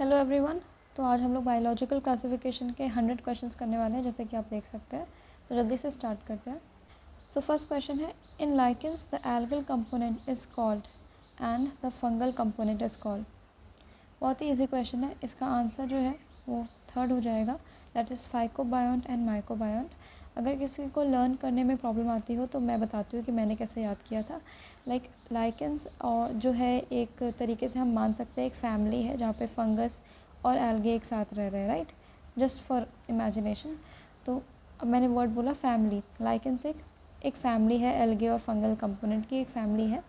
Hello everyone. तो आज हम लोग बायोलॉजिकल क्लासिफिकेशन के 100 क्वेश्चंस करने वाले हैं, जैसे कि आप देख सकते हैं। तो जल्दी से स्टार्ट करते हैं। सो फर्स्ट क्वेश्चन है, in lichens the algal component is called and the fungal component is called. बहुत ही ईजी क्वेश्चन है। इसका आंसर जो है वो थर्ड हो जाएगा, that is phycobiont and mycobiont. अगर किसी को लर्न करने में प्रॉब्लम आती हो तो मैं बताती हूँ कि मैंने कैसे याद किया था। लाइकेंस और जो है एक तरीके से हम मान सकते हैं एक फैमिली है जहाँ पे फंगस और एल्गे एक साथ रह रहे हैं, राइट, जस्ट फॉर इमेजिनेशन। तो अब मैंने वर्ड बोला फैमिली। लाइकेंस एक फैमिली है, एल्गे और फंगल कंपोनेंट की एक फैमिली है।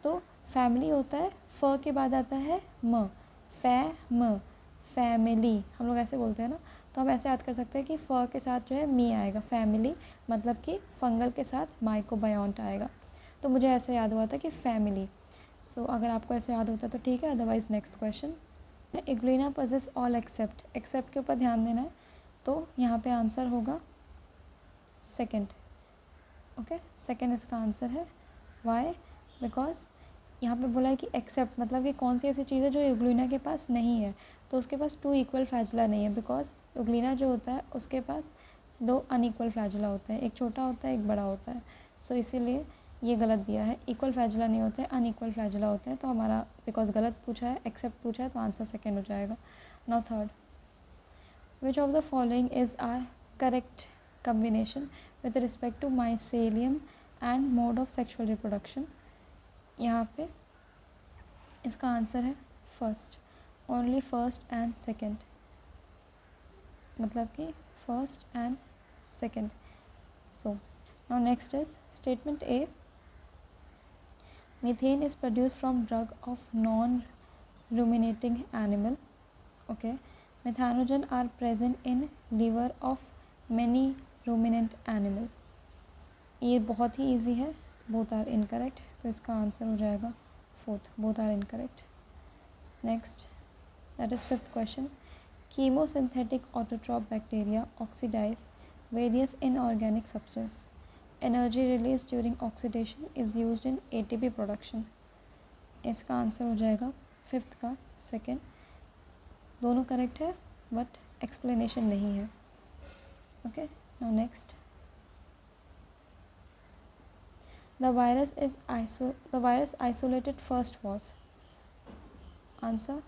तो फैमिली होता है, फ के बाद आता है म, फैमिली हम लोग ऐसे बोलते हैं ना। तो हम ऐसे याद कर सकते हैं कि फ के साथ जो है मी आएगा, फैमिली, मतलब कि फंगल के साथ माइकोबायोंट आएगा। तो मुझे ऐसे याद हुआ था कि फैमिली। सो अगर आपको ऐसे याद होता है तो ठीक है, otherwise next question. Euglena possesses all except के ऊपर ध्यान देना है। तो यहाँ पे आंसर होगा सेकेंड। ओके, सेकेंड इसका आंसर है। वाई? बिकॉज यहाँ पे बोला है कि एक्सेप्ट मतलब कि कौन सी ऐसी चीज़ है जो यूग्लिना के पास नहीं है। तो उसके पास 2 इक्वल फ्लैजुला नहीं है, बिकॉज यूग्लिना जो होता है उसके पास 2 अनइक्वल फ्लैजुला होते हैं, एक छोटा होता है एक बड़ा होता है। सो इसीलिए ये गलत दिया है, इक्वल फ्लैजुला नहीं होते हैं, अनइक्वल फ्लैजुला होते हैं। तो हमारा बिकॉज गलत पूछा है, एक्सेप्ट पूछा है, तो आंसर सेकेंड हो जाएगा। Now third, which of the following is are correct combination with respect to mycelium and mode of sexual reproduction. यहाँ पे इसका आंसर है first, only first and second, मतलब कि first and second. So now next is statement A, methane is produce from drug of non ruminating animal. Okay, methanogen are present in liver of many ruminant animal. ये बहुत ही easy है, both are incorrect. तो इसका answer हो जाएगा fourth, both are incorrect. Next, that is fifth question, chemosynthetic autotroph bacteria oxidise various inorganic substance, energy release during oxidation is used in ATP production. इसका answer हो जाएगा fifth का second. दोनों correct है बट एक्सप्लेनेशन नहीं है। Okay, now next, the virus isolated first was. Answer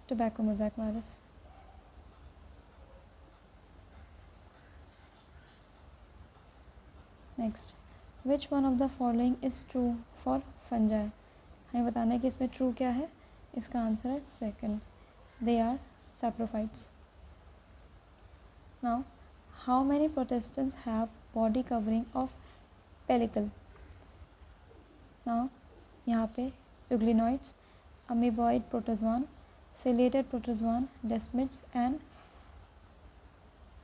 tobacco mosaic virus. Next, which one of the following is true for fungi. हमें बताना है कि इसमें ट्रू क्या है। इसका आंसर है second, they are saprophytes. Now, how many protestants have body covering of pellicle. Now यहाँ पे euglenoids, amoeboid protozoan, ciliated protozoan, desmids and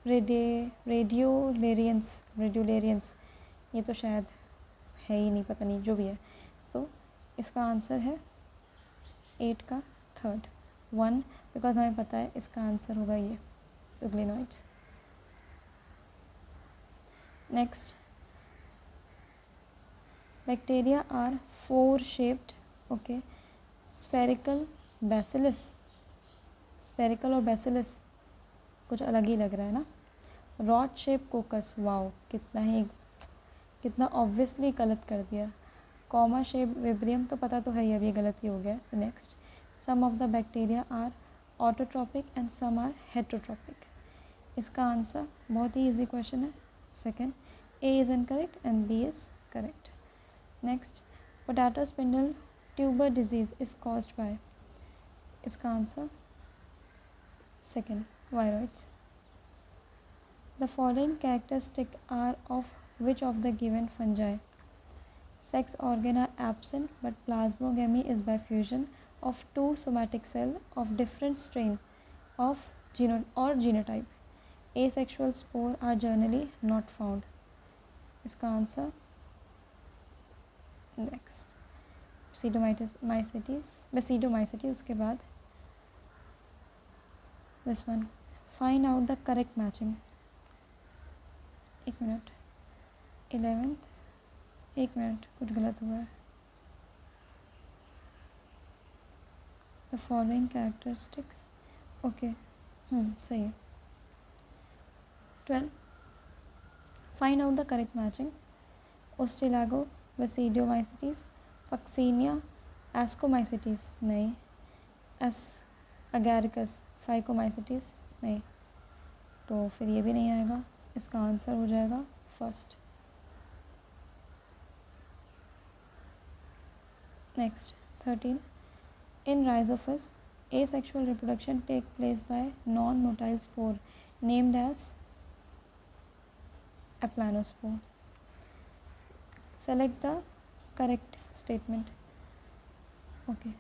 radiolarians. ये तो शायद है ही नहीं, पता नहीं, जो भी है। सो इसका आंसर है 8 का थर्ड, 1, बिकॉज हमें पता है इसका आंसर होगा ये euglenoids. Next, bacteria are 4 shaped. Okay, spherical bacillus, spherical और बैसिलस कुछ अलग ही लग रहा है ना। रॉड शेप कोकस, वाओ, कितना ऑब्वियसली गलत कर दिया। कॉमा शेप विब्रियम तो पता तो है ही, अब ये गलत ही हो गया। तो next, some of the bacteria are autotrophic and some are heterotrophic. इसका आंसर बहुत ही इजी क्वेश्चन है, second, A is incorrect and B is correct. Next, potato spindle tuber disease is caused by. इसका answer second, viroids. The following characteristic are of which of the given fungi? Sex organ are absent but plasmogamy is by fusion of 2 somatic cell of different strain of genotype. Asexual spore are generally not found. इसका answer next, basidiomycetes. उसके बाद this one, find out the correct matching. एक minute, 11th, एक minute, कुछ गलत हुआ है। The following characteristics, okay, सही है। 12, find out the correct matching. Ustilago, basidiomycetes, Puccinia, ascomycetes नहीं, एस अगैरिकस, फाइकोमाइसिटीज नहीं, तो फिर ये भी नहीं आएगा। इसका आंसर हो जाएगा first. Next 13, in राइजोफस asexual reproduction take place by non-motile spore named as aplanospore. Select the correct statement. Okay.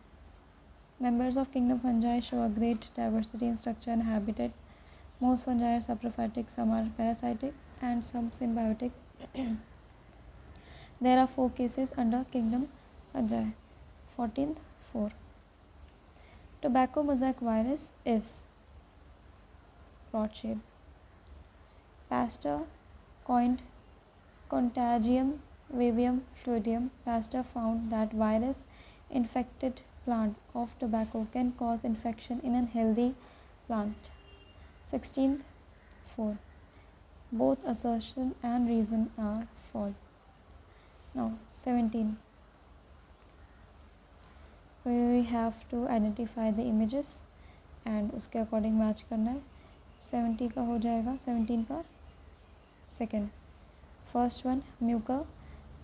Members of kingdom fungi show a great diversity in structure and habitat. Most fungi are saprophytic, some are parasitic, and some symbiotic. There are 4 cases under kingdom fungi. 14th, 4. Tobacco mosaic virus is rod shape. Pasteur coined Contagium vivium fluidium. Pasteur found that virus infected plant of tobacco can cause infection in a healthy plant. 16th, 4. Both assertion and reason are false. Now 17. We have to identify the images and उसके according match करना है। 17 का हो जाएगा, 17 का second. First one Mucor,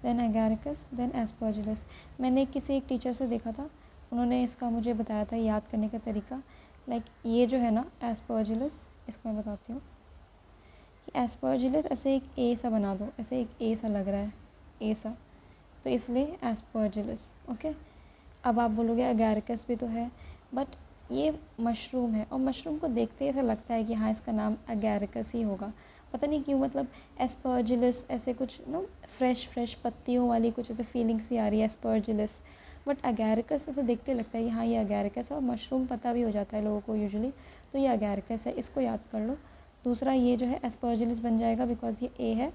then Agaricus, then Aspergillus. मैंने किसी एक टीचर से देखा था, उन्होंने इसका मुझे बताया था याद करने का तरीका। लाइक ये जो है ना एस्परजिलस, इसको मैं बताती हूँ कि एस्परजिलस ऐसे एक ए सा बना दो, ऐसे एक ए सा लग रहा है, ए सा, तो इसलिए एस्परजिलस। ओके, अब आप बोलोगे एगैरिकस भी तो है, बट ये मशरूम है और मशरूम को देखते ही ऐसा लगता है कि हाँ इसका नाम एगैरिकस ही होगा, पता नहीं क्यों। मतलब एस्परजिलस ऐसे कुछ फ्रेश पत्तियों वाली कुछ ऐसे फीलिंग्स ही आ रही है एस्परजिलस, बट एगैरिकस ऐसे देखते लगता है कि हाँ ये एगैरिकस है। और मशरूम पता भी हो जाता है लोगों को यूजुअली, तो ये एगैरिकस है, इसको याद कर लो। दूसरा ये जो है एस्परजिलस बन जाएगा बिकॉज ये ए है,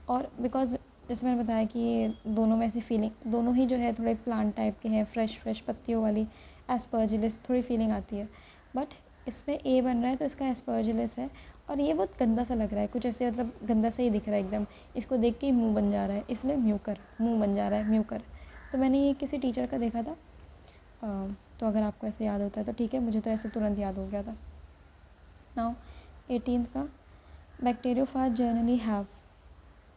और बिकॉज जैसे मैंने बताया कि ये दोनों में ऐसी फीलिंग, दोनों ही जो है थोड़े प्लांट टाइप के हैं, फ्रेश पत्तियों वाली। एस्परजिलस थोड़ी फीलिंग आती है, बट इसमें ए बन रहा है तो इसका एस्परजिलस है। और ये बहुत गंदा सा लग रहा है, कुछ ऐसे मतलब गंदा सा ही दिख रहा है एकदम, इसको देख के ही मुँह बन जा रहा है, इसलिए म्यूकर, मुँह बन जा रहा है म्यूकर। तो मैंने ये किसी टीचर का देखा था, तो अगर आपको ऐसे याद होता है तो ठीक है, मुझे तो ऐसे तुरंत याद हो गया था। नाउ 18 का, bacteriophage generally have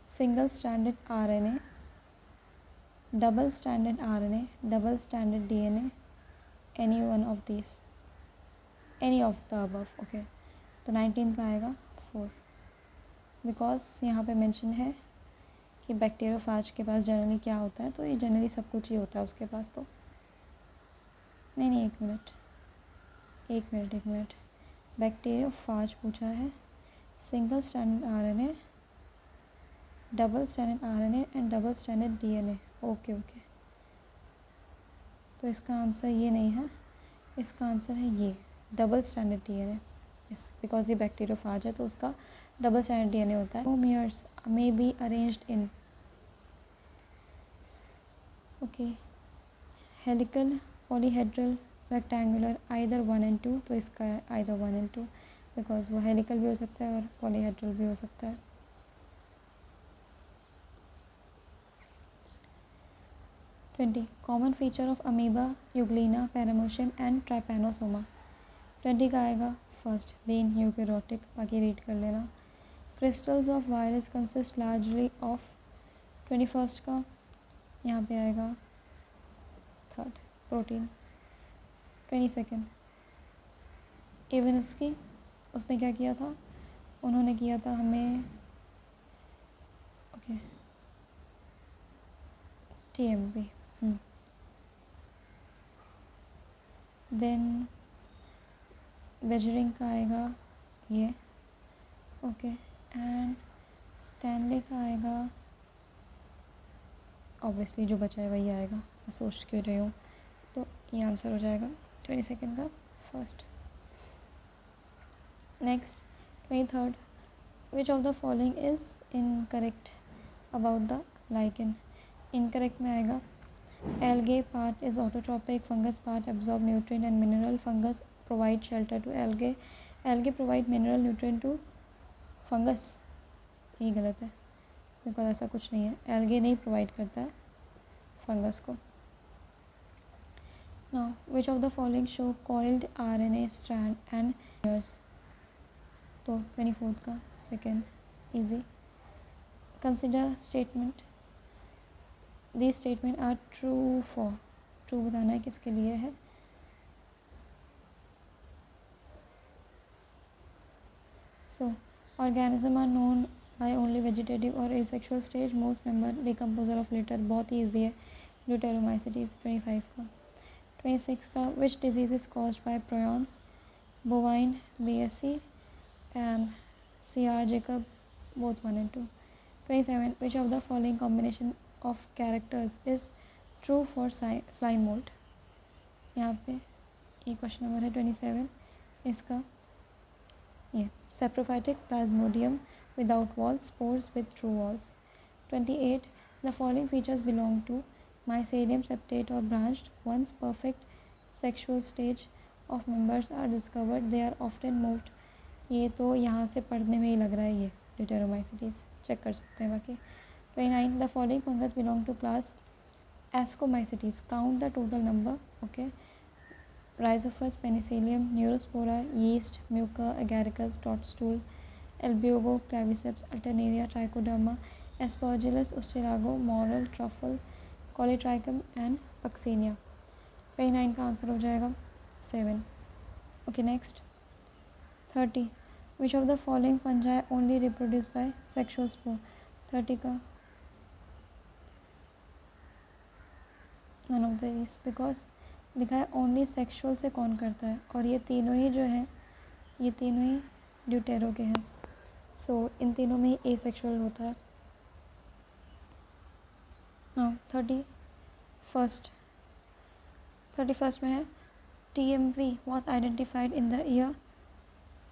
single stranded RNA, double stranded RNA, double stranded DNA, any one of these, any of the above. Okay, तो 19 का आएगा 4, बिकॉज यहाँ पे मेंशन है कि बैक्टीरियोफाज के पास जनरली क्या होता है, तो ये जनरली सब कुछ ही होता है उसके पास। तो नहीं, एक मिनट, बैक्टीरियोफाज पूछा है, single stranded RNA, double stranded RNA and double stranded DNA। Okay, तो इसका आंसर ये नहीं है, इसका आंसर है ये double stranded DNA। Yes, because ये बैक्टीरियोफाज है तो उसका डबल स्ट्रैंडेड DNA होता है। Telomeres may be arranged in, okay, helical, polyhedral, rectangular, either 1 and 2। तो इसका है आइदर 1 and 2, बिकॉज वो हेलिकल भी हो सकता है और पॉलीहेड्रल भी हो सकता है। 20, common feature of amoeba, Euglena, Paramecium and Trypanosoma. 20 का आएगा फर्स्ट, बीन यूकैरियोटिक, बाकी रीड कर लेना। Crystals of virus consist largely of, 21st का यहाँ पे आएगा थर्ड, प्रोटीन। 22nd, इवनस्की, उसने क्या किया था, उन्होंने किया था हमें, ओके, TMP। देन बेजरिंग का आएगा ये, ओके, एंड स्टैनले का आएगा, ऑब्वियसली जो बचा है वही आएगा, मैं सोच क्यों रही हूँ, तो ये आंसर हो जाएगा 22nd का first. Next 23rd, which of the following is incorrect about the lichen. Incorrect में आएगा Algae part is autotrophic, fungus part absorb nutrient and mineral, fungus provide shelter to algae, algae provide mineral nutrient to fungus. ये गलत है because ऐसा कुछ नहीं है, algae नहीं प्रोवाइड करता है फंगस को. Now, which of the following show coiled RNA strand and years? तो 24th का second easy. Consider statement. These statement are true for. True बताना है किसके लिए है. So, organism are known by only vegetative or asexual stage. Most member decomposer of litter. बहुत ही easy है. Deuteromycetes 25 का. 26 का which disease is caused by prions? Bovine, BSc and CR Jacob, both 1 and 2. 27 which of the following combination of characters is true for slime mold? यहाँ पे ये question number है 27. इसका ये saprophytic plasmodium without walls, spores with true walls. 28 the following features belong to mycelium septate or branched. Once perfect sexual stage of members are discovered, they are often moved. ये तो यहाँ से पढ़ने में ही लग रहा है, ये Deuteromycetes चेक कर सकते हैं बाकी. 29 the following fungus belong to class Ascomycetes. Count the total number. Okay, Rhizophus, Penicillium, Neurospora, yeast, Mucor, Agaricus, toadstool, Albiogo, Claviceps, Alternaria, Trichoderma, Aspergillus, Ustilago, Morel, Truffle, Polytrichum and Puccinia. 29 का answer हो जाएगा 7. Okay, next 30 which of the following fungi only reproduced by sexual spore? 30 का none of these because लिखा है only sexual से कौन करता है, और ये तीनों ही जो हैं ये तीनों ही ड्यूटेरो के हैं. सो इन तीनों में ही ए सेक्सुअल होता है. नाउ 31st में है TMV was identified in the year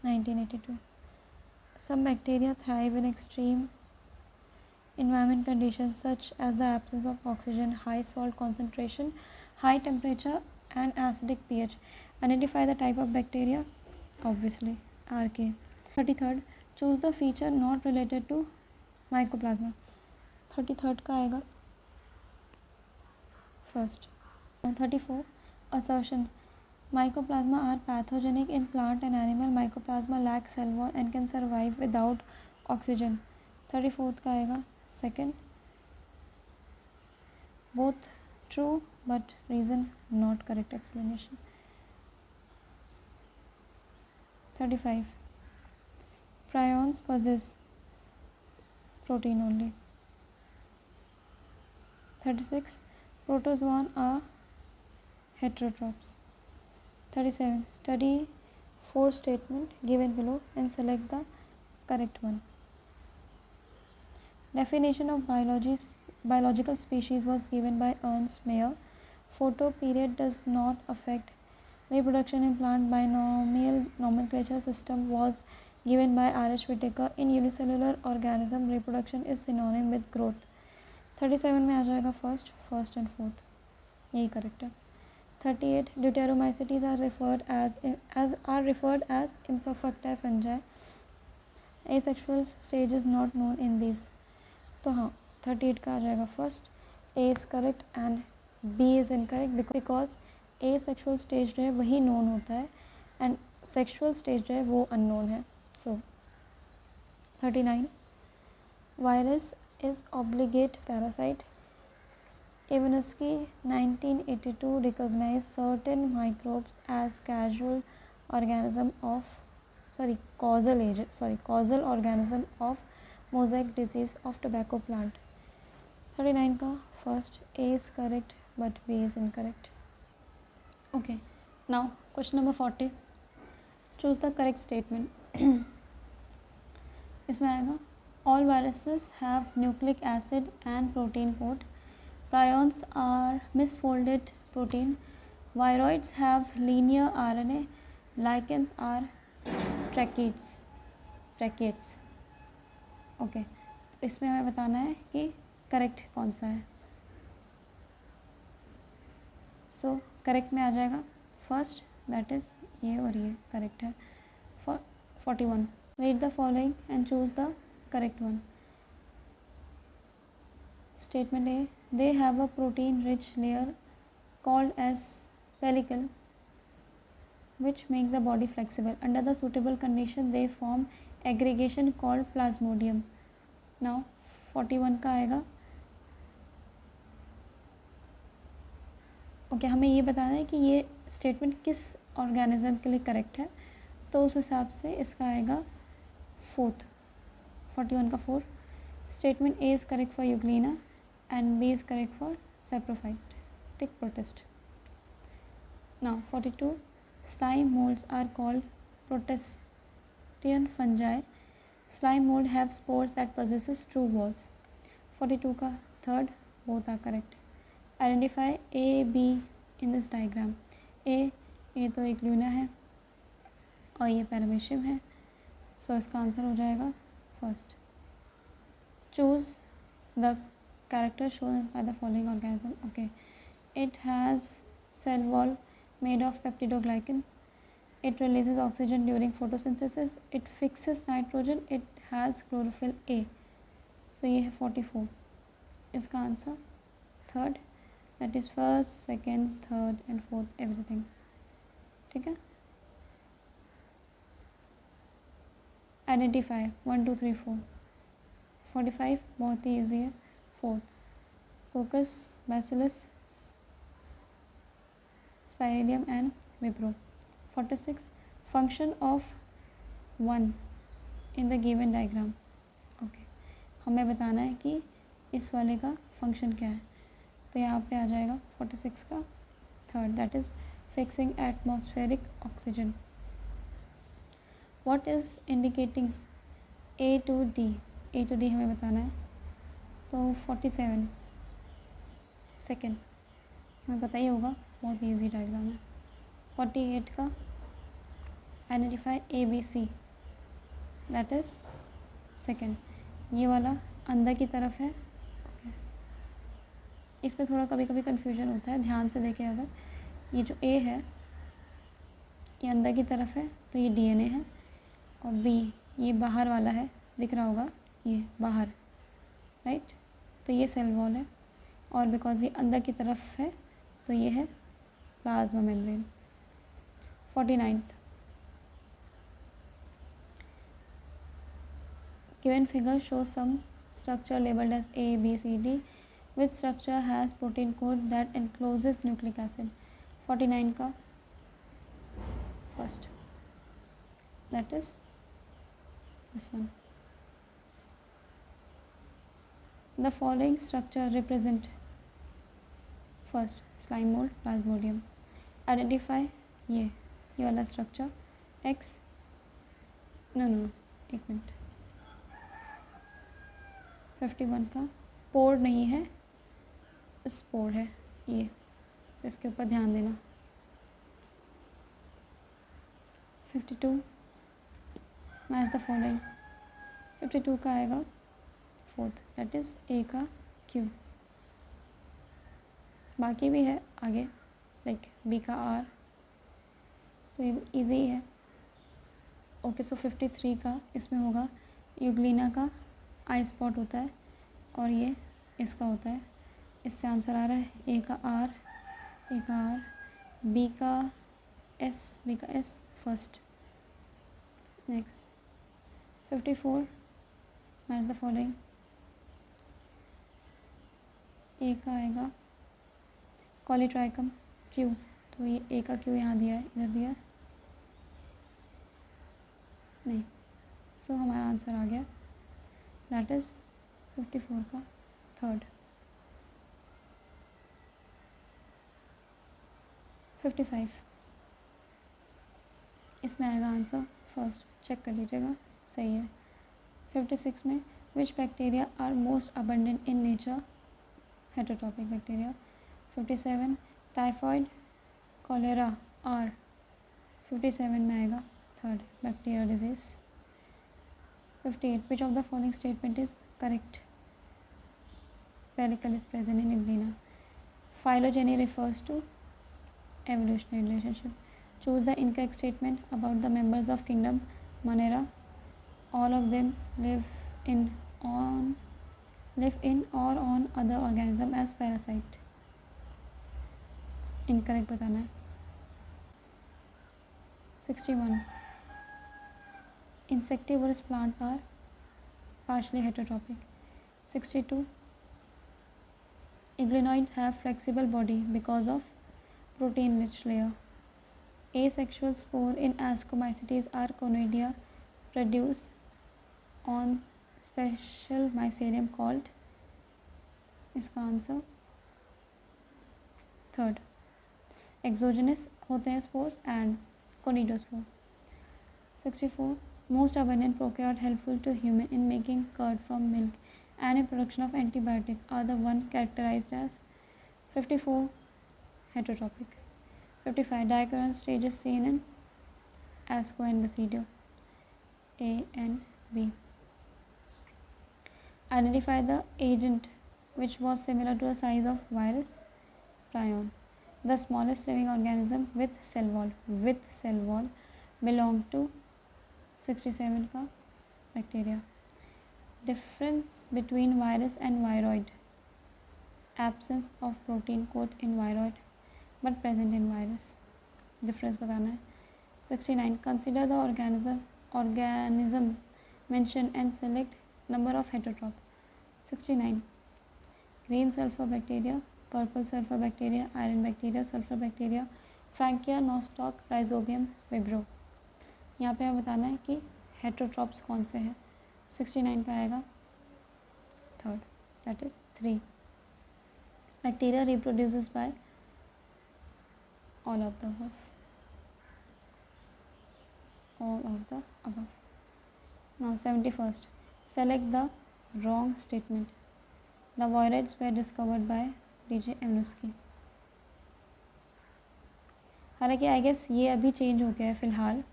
1982. Some bacteria thrive in extreme environment conditions such as the absence of oxygen, high salt concentration, high temperature and acidic pH. Identify the type of bacteria. Obviously RK. 33rd choose the feature not related to mycoplasma. 33rd का आएगा first. 34 assertion mycoplasma are pathogenic in plant and animal. Mycoplasma lacks cell wall and can survive without oxygen. 34th का आएगा second. Both true but reason not correct explanation. 35 prions possess protein only. 36 protozoan are heterotrophs. 37 study 4 statement given below and select the correct one. Definition of biological species was given by Ernst Mayr. Photoperiod does not affect reproduction in plant. Binomial nomenclature system was given by R.H. Whittaker. In unicellular organism, reproduction is synonym with growth. 37 में आ जाएगा first and fourth, यही correct है. 38 Deuteromycetes are referred as imperfecta fungi. Asexual stage is not known in these. तो हाँ 38 का आ जाएगा first. A is correct and B is incorrect because asexual stage जो है वही नोन होता है एंड सेक्शुअल स्टेज जो है वो अननोन है. सो 39 virus is obligate parasite. Ivanovsky 1982 recognized certain microbes as causal organism of mosaic disease of tobacco plant. 39 का first A is correct but B is incorrect. Okay, now question number 40. Choose the correct statement. इसमें आएगा all viruses have nucleic acid and protein coat. Prions are misfolded protein. Viroids have linear RNA. Lichens are tracheids. Okay, तो इसमें हमें बताना है कि correct कौन सा है. सो करेक्ट में आ जाएगा फर्स्ट, दैट इज़ ये और ये करेक्ट है. 41. Read the following and choose the correct one. Statement A. They have a protein-rich layer called as pellicle, which make the body flexible. Under the suitable condition, they form aggregation called plasmodium. Now, 41 का आएगा. Okay, हमें ये बताना है कि ये statement किस organism के लिए करेक्ट है, तो उस हिसाब से इसका आएगा फोर्थ. 41 का 4. Statement A is correct for Euglena and B is correct for saprophytic protist. Now 42. Slime molds are called protistian fungi. Slime mold have spores that possesses true walls. 42 का third, both are correct. Identify A, B in this diagram. A तो एक lunar है और ये paramecium है, सो इसका answer हो जाएगा first. Choose the character shown by the following organism. Okay, it has cell wall made of peptidoglycan. It releases oxygen during photosynthesis. It fixes nitrogen. It has chlorophyll A. So ये है 44. इसका answer third, that is first, second, third and fourth, everything. ठीक है. Identify 1 2 3 4. 45 बहुत ही ईजी है. Fourth, coccus, bacillus, spirillum and Vibrio. 46, function of 1 in the given diagram. Okay, हमें बताना है कि इस वाले का फंक्शन क्या है, तो यहाँ पे आ जाएगा 46 का third, that is fixing atmospheric oxygen. What is indicating A to D. A to D हमें बताना है, तो 47 सेकेंड, हमें पता ही होगा, बहुत ईजी डायग्राम है. 48 का identify A B C, that is second. ये वाला अंदर की तरफ है. ओके, इसमें थोड़ा कभी कभी कन्फ्यूजन होता है, ध्यान से देखें. अगर ये जो ए है ये अंदर की तरफ है तो ये डीएनए है, और बी ये बाहर वाला है, दिख रहा होगा ये बाहर, राइट. तो ये सेल वॉल है, और बिकॉज ये अंदर की तरफ है तो ये है plasma membrane. 49. Given figure show some structure labelled as A, B, C, D. Which structure has protein code that encloses nucleic acid? 49 का first, that is this one. The following structure represent first slime mold, plasmodium. Identify ये वाला structure X. no एक minute. 51 का पोर नहीं है, spore है ये, तो इसके ऊपर ध्यान देना. 52 मैच द फॉलोइंग. 52 का आएगा फोर्थ, दैट इज़ ए का क्यू. बाकी भी है आगे, लाइक बी का आर, तो ये ईजी है. ओके, सो 53 का इसमें होगा यूग्लिना का आई स्पॉट होता है, और ये इसका होता है. इससे आंसर आ रहा है ए का आर, ए का आर, बी का S first. Next 54 match the following. A का आएगा कॉलीट्राइकम क्यू, तो ये ए का क्यू यहाँ दिया है, इधर दिया नहीं, सो हमारा आंसर आ गया, दैट इज़ 54 का थर्ड. 55 इसमें आएगा आंसर फर्स्ट, चेक कर लीजिएगा सही है. 56 में which bacteria are most abundant in nature, heterotrophic bacteria. 57 typhoid, cholera are. 57 में आएगा third, bacterial disease. 58 which of the following statement is correct. pellicle is present in Euglena. Phylogeny refers to evolutionary relationship. Choose the incorrect statement about the members of kingdom Monera. All of them in on live in or on other organism as parasite. Incorrect बताना है. 61. Insectivorous plants are partially heterotrophic. 62. Iglenoids have flexible body because of protein-rich layer. Asexual spore in Ascomycetes are conidia produced on special mycelium called. इसका answer third. Exogenous होते हैं spores and कोनिडोस्पोर. 64. Most abundant prokaryote helpful to human in making curd from milk and in production of antibiotic are the one characterized as. 54. Heterotrophic. 55. Dichorous stages seen in Asco and Basidio. A and B. Identify the agent which was similar to the size of virus. Prion. The smallest living organism with cell wall belong to 67 का bacteria. Difference between virus and viroid. Absence of protein coat in viroid but present in virus. Difference बताना है. 69. Consider the organism mentioned and select number of heterotroph. 69. Green sulfur bacteria, purple sulfur bacteria, iron bacteria, sulfur bacteria, Frankia, Nostoc, Rhizobium, Vibrio. यहाँ पे हमें बताना है कि heterotrophs कौन से हैं. 69 का आएगा third, that is 3. Bacteria reproduces by all of the above. Now 71st. Select the wrong statement. The viroids were discovered by D.J. Emnusky. हालांकि आई गेस ये अभी चेंज हो गया है फ़िलहाल,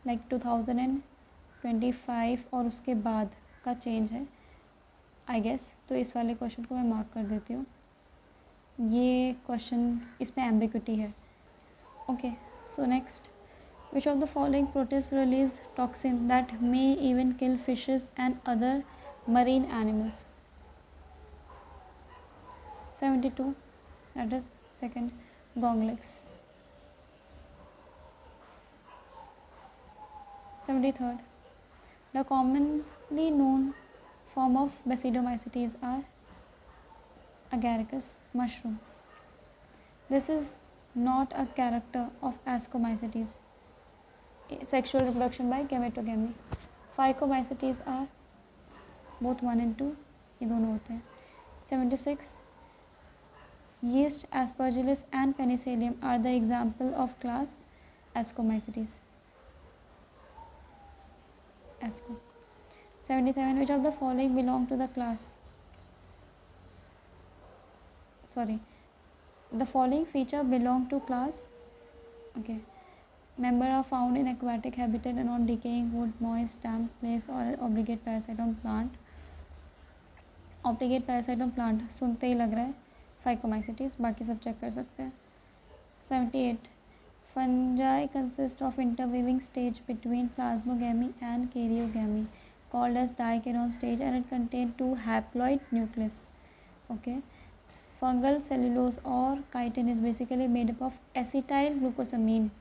लाइक 2025 और उसके बाद का चेंज है आई गेस. तो इस वाले क्वेश्चन को मैं मार्क कर देती हूँ. ये क्वेश्चन इसमें एम्बिग्विटी है. Okay, so next. Which of the following protists release toxin that may even kill fishes and other marine animals? 72. That is second, Gonglex. 73rd. The commonly known form of Basidiomycetes are Agaricus mushroom. This is not a character of Ascomycetes. Sexual reproduction by gametogamy. Phycomycetes are both 1 and 2. ये दोनों होते हैं. 76. Yeast, Aspergillus and Penicillium are the example of class Ascomycetes. Asco. 77. Which of the following belong to the class? The following feature belong to class. Okay. Member are found in aquatic habitat and on decaying wood, moist, damp place or obligate parasite on plant. Obligate parasite on plant सुनते ही लग रहा है Phycomycetes, बाकी सब check कर सकते हैं. 78. Fungi consist of interweaving stage between plasmogamy and karyogamy called as diacheron stage and it contains 2 haploid nucleus. Okay. Fungal cellulose or chitin is basically made up of acetyl glucosamine.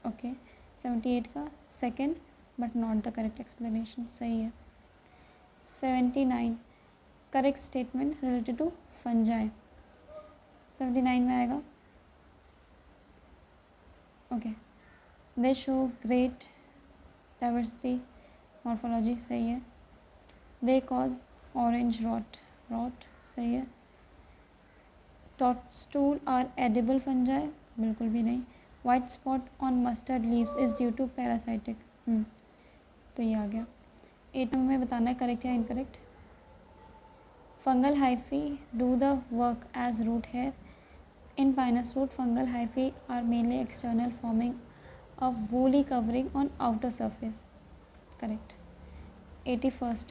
Okay. 78 का second but not the correct explanation. सही है. 79. Correct statement related to fungi. 79 में आएगा. Okay. They show great diversity. Morphology सही है. They cause orange rot. सही है. Toadstool are edible fungi. बिल्कुल भी नहीं. White spot on mustard leaves is due to parasitic. तो ये आ गया. 8 में बताना है करेक्ट या incorrect. Fungal hyphae do the work as root hair. In pinus root, fungal hyphae are mainly external, forming a woolly covering on outer surface. Correct. 81st.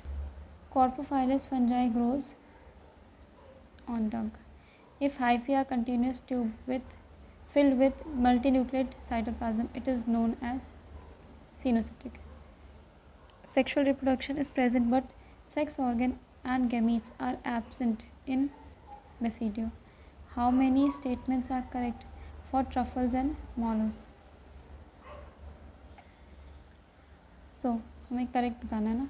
Corpophilous fungi grows on dung. If hyphae are continuous tube with filled with multinucleate cytoplasm. It is known as cenocytic. Sexual reproduction is present, but sex organ and gametes are absent in basidio. How many statements are correct for truffles and mollusks? So हमें correct बताना है ना.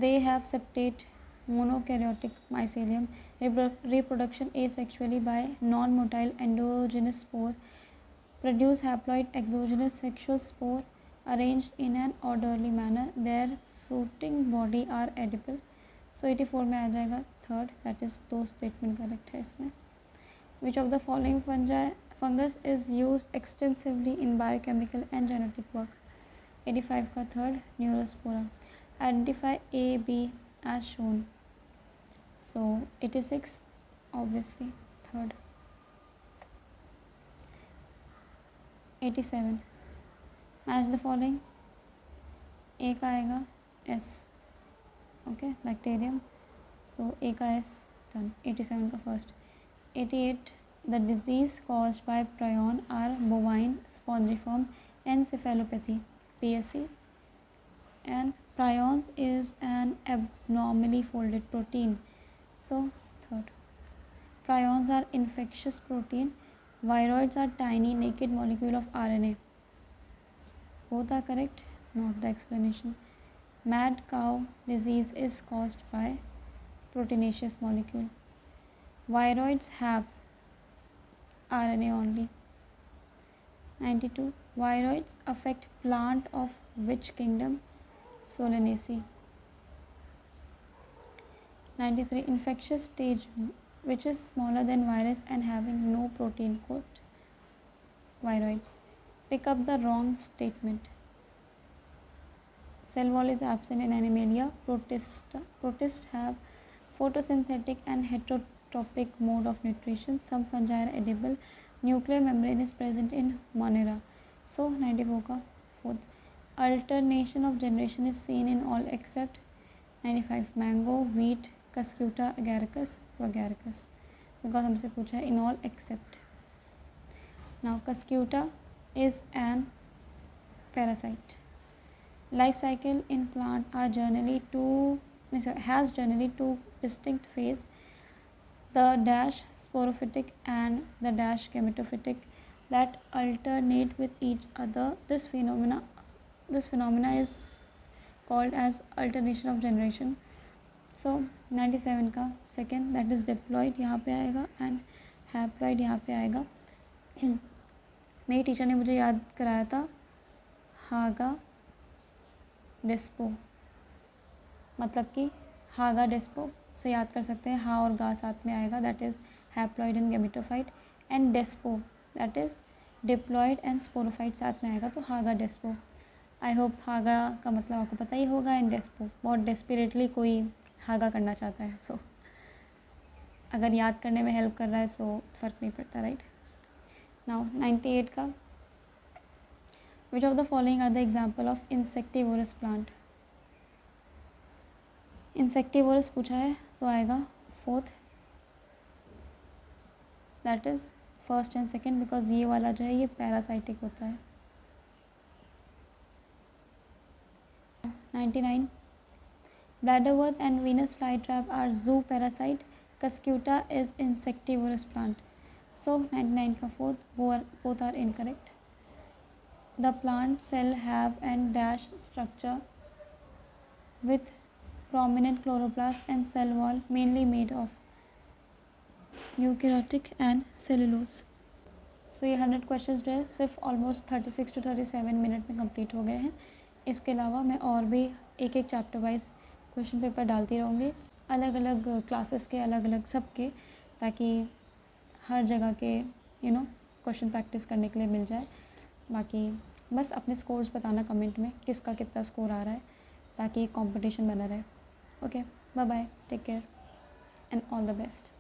They have septate monokaryotic mycelium. Reproduction asexually by non-motile endogenous spore. Produce haploid exogenous sexual spore arranged in an orderly manner. Their fruiting body are edible. So 84 में आ जाएगा third. That is दो statement correct है इसमें. Which of the following fungus is used extensively in biochemical and genetic work? 85 का third Neurospora. Identify A, B as shown. So 86 obviously third. 87 match the following. A का आएगा S. Okay bacterium. So A का S done. 87 का first. 88 the disease caused by prion are bovine spongiform encephalopathy PSC, and prions is an abnormally folded protein. So third, prions are infectious protein. Viroids are tiny naked molecule of RNA. Both are correct, not the explanation. Mad cow disease is caused by proteinaceous molecule. Viroids have RNA only. 92. Viroids affect plant of which kingdom? Solanaceae. 93. Infectious stage which is smaller than virus and having no protein coat? Viroids. Pick up the wrong statement. Cell wall is absent in Animalia. Protists have photosynthetic and heterotrophic mode of nutrition. Some fungi are edible. Nuclear membrane is present in Monera. So 94 का fourth. Alternation of generation is seen in all except 95. Mango, wheat, Cuscuta, agaricus. So agaricus because हमसे पूछा है in all except. Now Cuscuta is an parasite. Life cycle in plant are has generally two distinct phases. The dash sporophytic and the dash gametophytic that alternate with each other. This phenomena is called as alternation of generation. So 97 का second, that is diploid यहाँ पे आएगा and haploid यहाँ पे आएगा. मेरी teacher ने मुझे याद कराया था हागा डेस्पो, मतलब कि हागा डेस्पो से याद कर सकते हैं. हा और गा साथ में आएगा, that is haploid and gametophyte. And डेस्पो that is diploid and sporophyte साथ में आएगा, तो हागा डेस्पो. आई होप हागा का मतलब आपको पता ही होगा. एंड डेस्पो बहुत डेस्परेटली कोई हागा करना चाहता है. सो अगर याद करने में हेल्प कर रहा है सो फ़र्क नहीं पड़ता, राइट. नाउ 98 का which of the following are the example of insectivorous plant. Insectivorous पूछा है तो आएगा fourth, that is first and second, because ये वाला जो है ये पैरासाइटिक होता है. 99 bladderwort and Venus flytrap are जू parasite. Cuscuta is insectivorous plant. So 99 का fourth, both are incorrect. The plant cell have and dash structure with prominent chloroplast and cell wall mainly made of eukaryotic and cellulose. So ये 100 questions जो है सिर्फ almost 36 to 37 minute में complete हो गए हैं. इसके अलावा मैं और भी एक एक चैप्टर वाइज क्वेश्चन पेपर डालती रहूँगी, अलग अलग क्लासेस के, अलग अलग सब के, ताकि हर जगह के क्वेश्चन प्रैक्टिस करने के लिए मिल जाए. बाकी बस अपने स्कोर्स बताना कमेंट में किसका कितना स्कोर आ रहा है, ताकि कंपटीशन बना रहे. Okay, bye bye, take care and all the best.